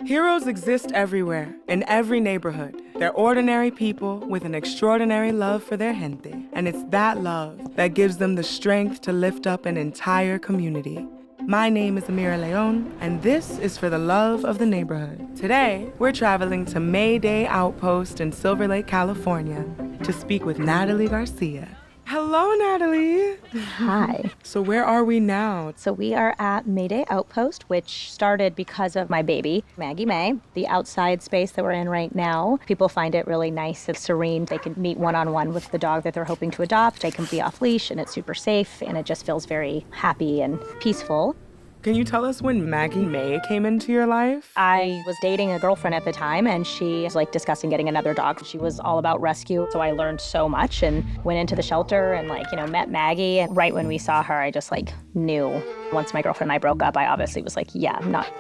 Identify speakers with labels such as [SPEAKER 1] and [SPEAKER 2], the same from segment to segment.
[SPEAKER 1] Heroes exist everywhere, in every neighborhood. They're ordinary people with an extraordinary love for their gente. And it's that love that gives them the strength to lift up an entire community. My name is Amira Leon, and this is For the Love of the Neighborhood. Today, we're traveling to MaeDay Outpost in Silver Lake, California, to speak with Natalie Garcia. Hello, Natalie.
[SPEAKER 2] Hi.
[SPEAKER 1] So where are we now?
[SPEAKER 2] So we are at MaeDay Outpost, which started because of my baby, Maggie May. The outside space that we're in right now, people find it really nice and serene. They can meet one-on-one with the dog that they're hoping to adopt. They can be off leash, and it's super safe, and it just feels very happy and peaceful.
[SPEAKER 1] Can you tell us when Maggie May came into your life?
[SPEAKER 2] I was dating a girlfriend at the time, and she was discussing getting another dog. She was all about rescue, so I learned so much and went into the shelter and met Maggie. And right when we saw her, I just knew. Once my girlfriend and I broke up, I obviously was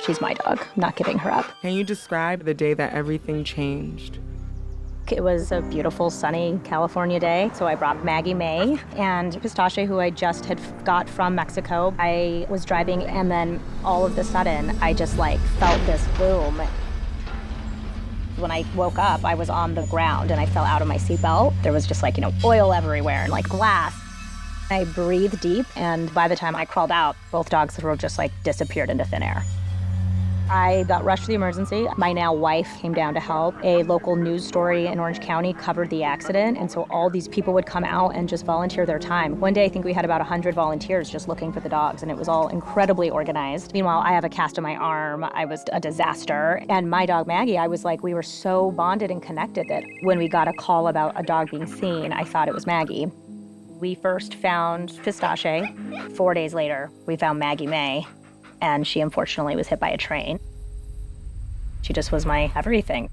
[SPEAKER 2] she's my dog, not giving her up.
[SPEAKER 1] Can you describe the day that everything changed?
[SPEAKER 2] It was a beautiful, sunny California day, so I brought Maggie May and Pistache, who I just had got from Mexico. I was driving, and then all of a sudden, I just felt this boom. When I woke up, I was on the ground, and I fell out of my seatbelt. There was just oil everywhere and glass. I breathed deep, and by the time I crawled out, both dogs were just disappeared into thin air. I got rushed to the emergency. My now wife came down to help. A local news story in Orange County covered the accident, and so all these people would come out and just volunteer their time. One day, I think we had about 100 volunteers just looking for the dogs, and it was all incredibly organized. Meanwhile, I have a cast on my arm. I was a disaster. And my dog, Maggie, we were so bonded and connected that when we got a call about a dog being seen, I thought it was Maggie. We first found Pistache. 4 days later, we found Maggie May, and she unfortunately was hit by a train. She just was my everything.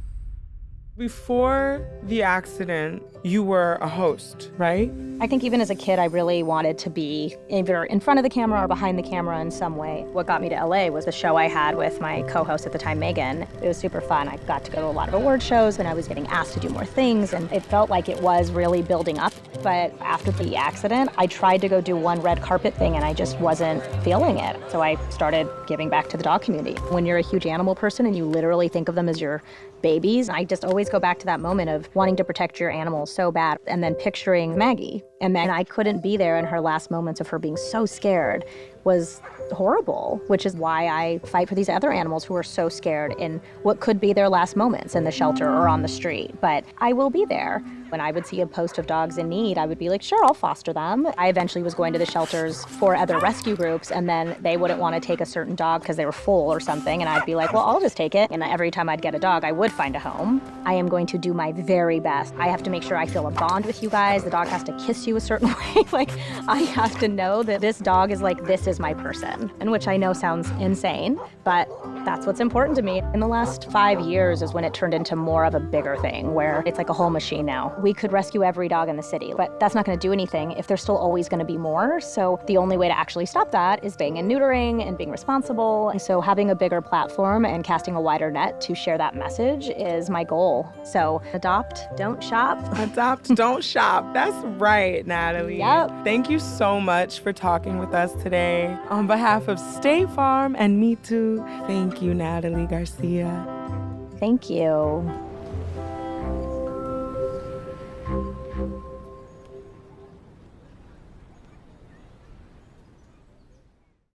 [SPEAKER 1] Before the accident, you were a host, right?
[SPEAKER 2] I think even as a kid, I really wanted to be either in front of the camera or behind the camera in some way. What got me to LA was the show I had with my co-host at the time, Megan. It was super fun. I got to go to a lot of award shows, and I was getting asked to do more things, and it felt like it was really building up. But after the accident, I tried to go do one red carpet thing, and I just wasn't feeling it. So I started giving back to the dog community. When you're a huge animal person and you literally think of them as your babies, I just always go back to that moment of wanting to protect your animals so bad, and then picturing Maggie. And I couldn't be there in her last moments of her being so scared was horrible, which is why I fight for these other animals who are so scared in what could be their last moments in the shelter or on the street. But I will be there. When I would see a post of dogs in need, I would be like, sure, I'll foster them. I eventually was going to the shelters for other rescue groups, and then they wouldn't want to take a certain dog because they were full or something, and I'd be like, well, I'll just take it. And every time I'd get a dog, I would find a home. I am going to do my very best. I have to make sure I feel a bond with you guys. The dog has to kiss you a certain way. I have to know that this dog is this is my person, and which I know sounds insane, but that's what's important to me. In the last 5 years is when it turned into more of a bigger thing, where it's like a whole machine now. We could rescue every dog in the city, but that's not going to do anything if there's still always going to be more. So the only way to actually stop that is spaying and neutering and being responsible. And so having a bigger platform and casting a wider net to share that message is my goal. So adopt, don't shop.
[SPEAKER 1] Adopt, don't shop. That's right, Natalie.
[SPEAKER 2] Yep.
[SPEAKER 1] Thank you so much for talking with us today. On behalf of State Farm and Me Too, thank you, Natalie Garcia.
[SPEAKER 2] Thank you.